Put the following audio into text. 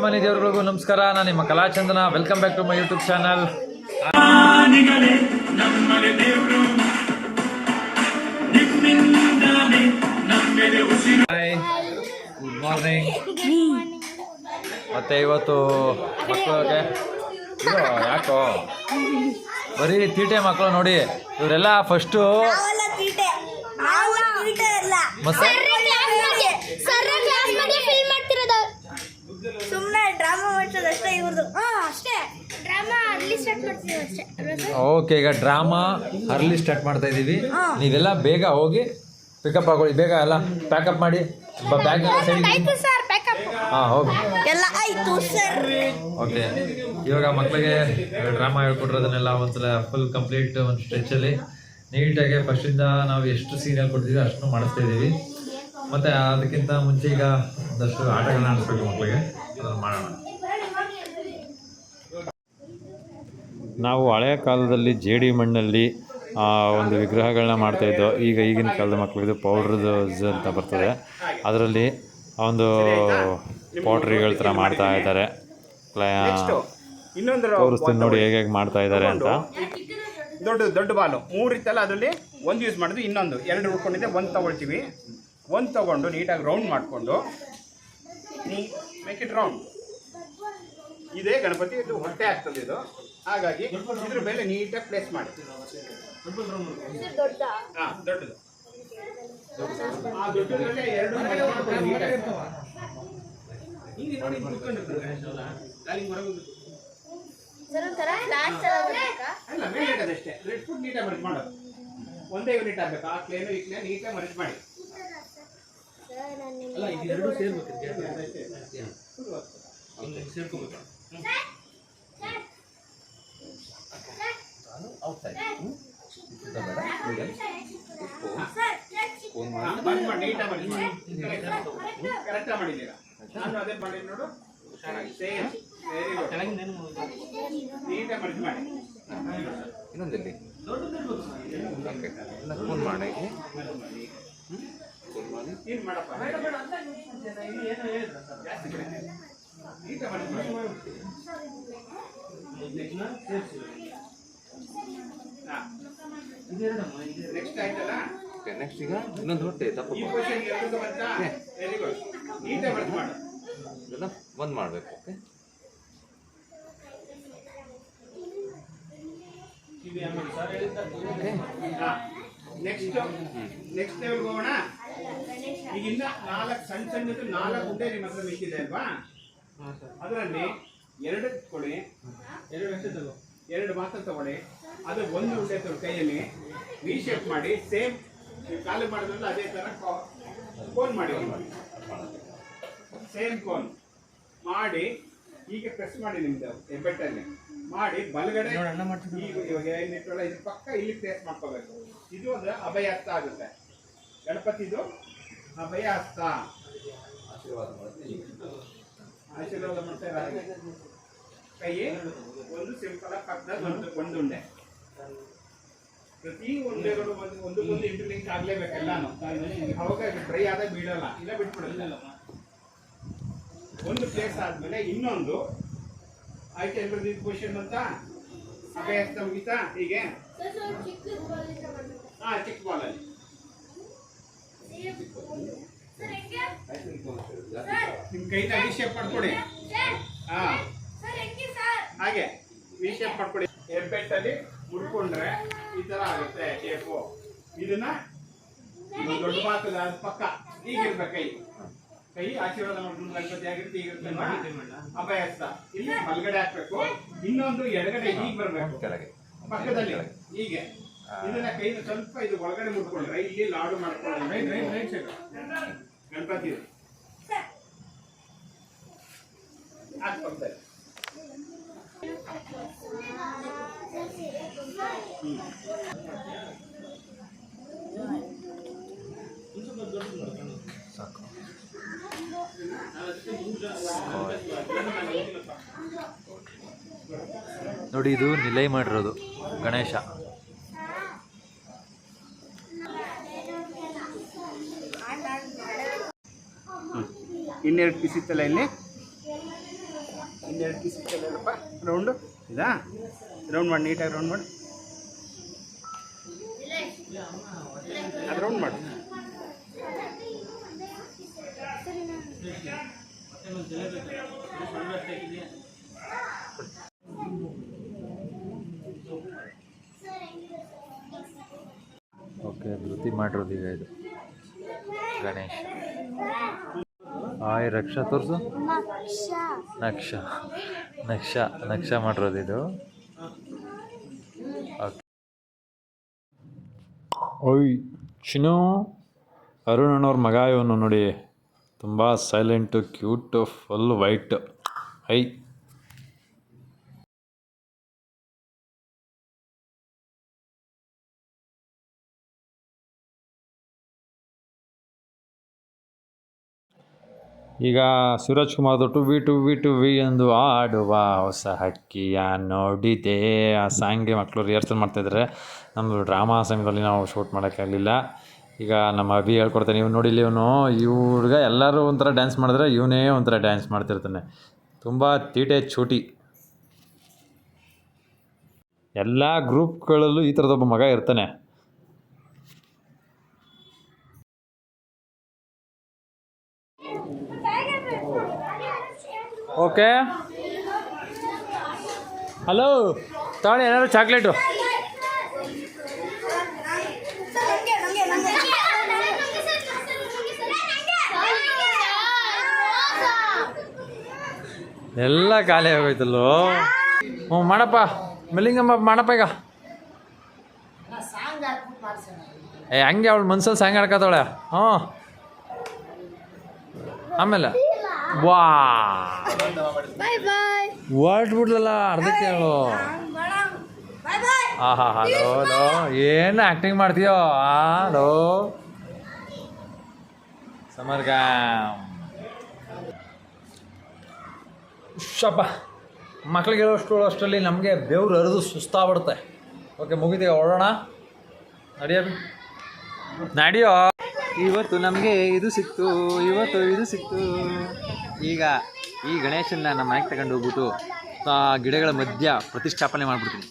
ಮನೆ ದೇವರುಗಳಿಗೂ ನಮಸ್ಕಾರ. ನಾನು ನಿಮ್ಮ Kalachandana. Welcome back to my YouTube channel. Hi, good morning. ಮತ್ತೆ ಇವತ್ತು ಮಕ್ಕಳಿಗೆ ಯಾಕೋ ಬರೀ ತೀಟೆ ಮಕ್ಕಳು ನೋಡಿ. ಇವರೆಲ್ಲ ಫಸ್ಟು ಓಕೆ, ಈಗ ಡ್ರಾಮಾ ಅರ್ಲಿ ಸ್ಟಾರ್ಟ್ ಮಾಡ್ತಾ ಇದ್ದೀವಿ. ನೀವೆಲ್ಲ ಬೇಗ ಹೋಗಿ ಪಿಕಪ್ ಆಗೋಳಿ, ಬೇಗ ಎಲ್ಲ ಪ್ಯಾಕಪ್ ಮಾಡಿ ಬ್ಯಾಗ್ ಎಲ್ಲ ಸೈಡ್. ಹಾಂ, ಹೋಗಿ. ಓಕೆ, ಇವಾಗ ಮಕ್ಕಳಿಗೆ ಡ್ರಾಮಾ ಹೇಳ್ಕೊಟ್ರೋದನ್ನೆಲ್ಲ ಒಂದ್ಸಲ ಫುಲ್ ಕಂಪ್ಲೀಟ್ ಒಂದು ಸ್ಟ್ರೆಚಲ್ಲಿ ನೀಟಾಗಿ ಫಸ್ಟಿಂದ ನಾವು ಎಷ್ಟು ಸೀನ್ ಕೊಡ್ತೀವಿ ಅಷ್ಟು ಮಾಡಿಸ್ತಾ ಇದ್ದೀವಿ. ಮತ್ತು ಅದಕ್ಕಿಂತ ಮುಂಚೆ ಈಗ ಒಂದಷ್ಟು ಆಟಗಳನ್ನ ಆಡಿಸ್ಬೇಕು ಮಕ್ಕಳಿಗೆ, ಅದನ್ನು ಮಾಡೋಣ. ನಾವು ಹಳೆಯ ಕಾಲದಲ್ಲಿ ಜೇಡಿ ಮಣ್ಣಲ್ಲಿ ಒಂದು ವಿಗ್ರಹಗಳನ್ನ ಮಾಡ್ತಾಯಿದ್ದೋ. ಈಗಿನ ಕಾಲದ ಮಕ್ಕಳಿಗೆ ಪೌಡ್ರದ್ದು ಅಂತ ಬರ್ತದೆ, ಅದರಲ್ಲಿ ಒಂದು ಪೌಡ್ರಿಗಳ ಥರ ಮಾಡ್ತಾ ಇದ್ದಾರೆ. ತೋರಿಸ್ತೀನಿ ನೋಡಿ ಹೇಗೆ ಮಾಡ್ತಾ ಇದ್ದಾರೆ ಅಂತ. ದೊಡ್ಡ ಬಾಲು 3 ಇತ್ತಲ್ಲ, ಅದರಲ್ಲಿ ಒಂದು ಯೂಸ್ ಮಾಡಿದ್ವಿ, ಇನ್ನೊಂದು 2 ಉಳ್ಕೊಂಡಿದ್ದೆ, ಒಂದು ತೊಗೊಳ್ತೀವಿ. ಒಂದು ತೊಗೊಂಡು ನೀಟಾಗಿ ರೌಂಡ್ ಮಾಡಿಕೊಂಡು ಮೇಕ್ ಇಟ್ ರೌಂಡ್. ಇದೇ ಗಣಪತಿ, ಇದು ಹೊಟ್ಟೆ ಆಗ್ತದೆ ಇದು. ಹಾಗಾಗಿ ಇದ್ರ ಮೇಲೆ ನೀಟಾಗಿ ಪ್ಲೇಸ್ ಮಾಡಿ. ಹಾಂ, ದೊಡ್ಡದು. ಆ ದೊಡ್ಡದ್ರಲ್ಲಿ 2 ಅಲ್ಲ, ಮೇಲೆ ಇಡೋದಷ್ಟೇ. ರೆಡ್ ಫುಡ್ ನೀಟಾಗಿ ಮರ್ಜ್ ಮಾಡೋದು. ಒಂದೇ ಯೂನಿಟ್ ಆಗಬೇಕು. ಆ ಕ್ಲೇನು ಈ ಕ್ಲೇನ್ ನೀಟಾಗಿ ಮರ್ಜ್ ಮಾಡಿ. ಕರೆಕ್ಟ್ ಮಾಡಿದ್ದೀರಾ? ನಾನು ಅದೇ ಮಾಡಿ ನೋಡು. ಸೇಮ್, ನೀಟಾಗಿ ಮರ್ಜ್ ಮಾಡಿ. ಇನ್ನೊಂದಲ್ಲಿ ಫೋನ್ ಮಾಡಿ ಏನು ಮಾಡಪ್ಪ, ನೆಕ್ಸ್ಟ್ ಆಯ್ತಲ್ಲ. ನೆಕ್ಸ್ಟ್ ಈಗ ಇನ್ನೊಂದು ಹೊಟ್ಟೆ ತಪ್ಪು ಇದನ್ನ ಬಂದ್ ಮಾಡಬೇಕು. ಓಕೆ, ನೆಕ್ಸ್ಟ್ ಲೆವೆಲ್ ಹೋಗೋಣ. ಈಗಿನ್ನ 4 ಸಣ್ಣದು 4 ಉಂಡೆ ನಿಮ್ಮ ಹತ್ರ ಮಿಕ್ಕಿದೆ ಅಲ್ವಾ? ಅದರಲ್ಲಿ 2 ಕೊಡಿ, 2 ಮಾತ್ರ ತಗೊಳ್ಳಿ. ಅದು 1 ಉಂಡೆ ತಗೊಳ್ಳಿ, ಕೈಯಲ್ಲಿ ವಿ ಶೇಪ್ ಮಾಡಿ. ಸೇಮ್ ನೀವು ಕಾಲು ಮಾಡಿದ್ರಲ್ಲ ಅದೇ ಥರ ಕೋನ್ ಮಾಡಿ. ಸೇಮ್ ಕೋನ್ ಮಾಡಿ ಈಗ ಪ್ರೆಸ್ ಮಾಡಿ. ನಿಮ್ದು ಹೆಬ್ಬೆಟ್ಟಲ್ಲಿ ಮಾಡಿ ಬಲಗಡೆ ಇವಾಗ ಏನಿಟ್ಟಲ್ಲ ಇದು ಪಕ್ಕ ಇಲ್ಲಿ ಪ್ಲೇಸ್ ಮಾಡ್ಕೋಬೇಕು. ಇದು ಒಂದು ಅಭಯ ಹಸ್ತ ಆಗುತ್ತೆ. ಗಣಪತಿದು ಅಭಯ ಹಸ್ತ. ಆಶೀರ್ವಾದ ಮಾಡ್ತಾ ಕೈ ಒಂದು ಸಿಂಪಲ್ ಪಕ್ಕದ ಒಂದು ಉಂಡೆ. ಪ್ರತಿ ಉಂಡೆಗಳು ಒಂದು ಇಂಟರ್ಲಿಂಕ್ ಆಗ್ಲೇಬೇಕೆಲ್ಲಾನು. ಅವಾಗ ಡ್ರೈ ಆದಾಗ ಬೀಳಲ್ಲ, ಇಲ್ಲ ಬಿಟ್ಬಿಡಲ್ಲ. ಒಂದು ಪ್ಲೇಸ್ ಆದ್ಮೇಲೆ ಇನ್ನೊಂದು ಆಯ್ತು. ಎಲ್ಲರದ್ದು ಇದು ಪೊಸಿಷನ್ ಅಂತ ಅಭಯ ಹಸ್ತ ಮುಗಿತಾ? ಹೀಗೆ ಚಿಕ್ಕ ಬಾಲಲ್ಲಿ ನಿಮ್ ಕೈನ ವಿ ಶೇಪ್ ಮಾಡ್ಕೊಡಿ. ಹಾಗೆ ವಿ ಶೇಪ್ ಮಾಡ್ಕೊಡಿ. ಹೆಬ್ಬೆಟ್ಟಲ್ಲಿ ಮುಡ್ಕೊಂಡ್ರೆ ಈ ತರ ಆಗುತ್ತೆ ಶೇಪು. ಇದನ್ನ ದೊಡ್ಡ ಮಾತದ ಪಕ್ಕ ಹೀಗಿರ್ಬೇಕು. ಕೈ ಆಶೀರ್ವಾದ ಮಾಡ್ಕೊಂಡು ಗಣಪತಿ ಆಗಿರುತ್ತೆ. ಹೀಗಿರುತ್ತೆ ಅಭಯ ಹಸ್ತ. ಇಲ್ಲಿ ಬಲಗಡೆ ಹಾಕ್ಬೇಕು, ಇನ್ನೊಂದು ಎಡಗಡೆ ಹೀಗೆ ಬರ್ಬೇಕು ಪಕ್ಕದಲ್ಲಿ ಹೀಗೆ. ಇದನ್ನ ಕೈನ ಸ್ವಲ್ಪ ಇದು ಒಳಗಡೆ ಮುಟ್ಕೊಂಡ್ರೆ ಇಲ್ಲಿ ಲಾಡು ಮಾಡ್ಕೊಂಡ್ರೆ ರೈಟ್ ಸೈಡ್ ಗಣಪತಿ ಹಾಕ್ಕೊಂತಾರೆ. ನೋಡಿ, ಇದು ನಿಲೈ ಮಾಡಿರೋದು ಗಣೇಶ. ಇನ್ನೆರಡು ಪೀಸ್ ಇತ್ತಲ್ಲ ಇಲ್ಲಿ ಇನ್ನೆರಡು ಪೀಸ್ ಇಟ್ಟಲ್ಲಪ್ಪ ರೌಂಡು ಇದಾ ರೌಂಡ್ ಮಾಡಿ ನೀಟಾಗಿ ರೌಂಡ್ ಮಾಡಿ ಅದು ರೌಂಡ್ ಮಾಡಿ ಓಕೆ ಧೃತಿ ಮಾಡಿರೋದು ಈಗ ಇದು ಗಣೇಶ್. ಹಾಯ್ ರಕ್ಷಾ ತೋರಿಸು. ನಕ್ಷ ಮಾಡಿರೋದು ಇದು. ಓಕೆ ಓಯ್ ಶಿನು ಅರುಣ್ ಅಣ್ಣವ್ರ ಮಗ ಇವನು ನೋಡಿ, ತುಂಬ silent cute full white. High ಈಗ ಶಿವರಾಜ್ ಕುಮಾರ್ದು ಟು ವಿ ಎಂದು ಆಡುವ ಹೊಸ ಹಕ್ಕಿಯ ನೋಡಿದೆ ಆ ಸಾಂಗ್ಗೆ ಮಕ್ಕಳು ರಿಹರ್ಸಲ್ ಮಾಡ್ತಾಯಿದ್ದಾರೆ. ನಮ್ಮದು ಡ್ರಾಮಾ ಸಮಯದಲ್ಲಿ ನಾವು ಶೂಟ್ ಮಾಡೋಕ್ಕಾಗಲಿಲ್ಲ. ಈಗ ನಮ್ಮ ಅಭಿ ಹೇಳ್ಕೊಡ್ತಾನೆ, ಇವ್ನು ನೋಡಿಲ್ಲ, ಇವ್ರಿಗೆ ಎಲ್ಲರೂ ಒಂಥರ ಡ್ಯಾನ್ಸ್ ಮಾಡಿದ್ರೆ ಇವನೇ ಒಂಥರ ಡ್ಯಾನ್ಸ್ ಮಾಡ್ತಿರ್ತಾನೆ. ತುಂಬ ತೀಟೆ ಚೂಟಿ. ಎಲ್ಲ ಗ್ರೂಪ್ಗಳಲ್ಲೂ ಈ ಥರದೊಬ್ಬ ಮಗ ಇರ್ತಾನೆ. ಓಕೆ ಹಲೋ ತಗೊಳ್ಳಿ ಏನಾದ್ರು ಚಾಕ್ಲೇಟು. ಎಲ್ಲ ಖಾಲಿ ಆಗೋಯ್ತಲ್ಲೋ. ಹ್ಞೂ ಮಾಡಪ್ಪ, ಮೆಲ್ಲಿಂಗಮ್ಮ ಮಾಡಪ್ಪ ಈಗ. ಹಂಗೆ ಅವಳು ಮನ್ಸಲ್ಲಿ ಸಾಂಗ್ ಹಾಡ್ಕತ್ತಾಳೆ. ಹ್ಞೂ ಆಮೇಲೆ ವಾ ಹೊರಟ್ಬಿಡ್ಲಲ್ಲ ಅರ್ಧಕ್ಕೆ ಹೇಳು. ಹಾ ಹಲೋ ಹಲೋ ಏನು ಆ್ಯಕ್ಟಿಂಗ್ ಮಾಡ್ತೀಯೋ? ಹಲೋ ಸಮರ್ಗ ಶಪ್ಪ ಮಕ್ಳಿಗೆ ಹೇಳೋಷ್ಟು ಅಷ್ಟರಲ್ಲಿ ನಮಗೆ ಬೆವ್ರು ಹರಿದು ಸುಸ್ತಾಗ್ಬಿಡುತ್ತೆ. ಓಕೆ ಮುಗಿದೀಗ ಹೊರಡೋಣ. ನಡಿಯೋ. ಇವತ್ತು ನಮಗೆ ಇದು ಸಿಕ್ತು, ಇದು ಸಿಕ್ತು. ಈಗ ಈ ಗಣೇಶನ್ನ ನಮ್ಮ ಮನೆಗೆ ತಗೊಂಡು ಹೋಗ್ಬಿಟ್ಟು ಗಿಡಗಳ ಮಧ್ಯ ಪ್ರತಿಷ್ಠಾಪನೆ ಮಾಡಿಬಿಡ್ತೀನಿ.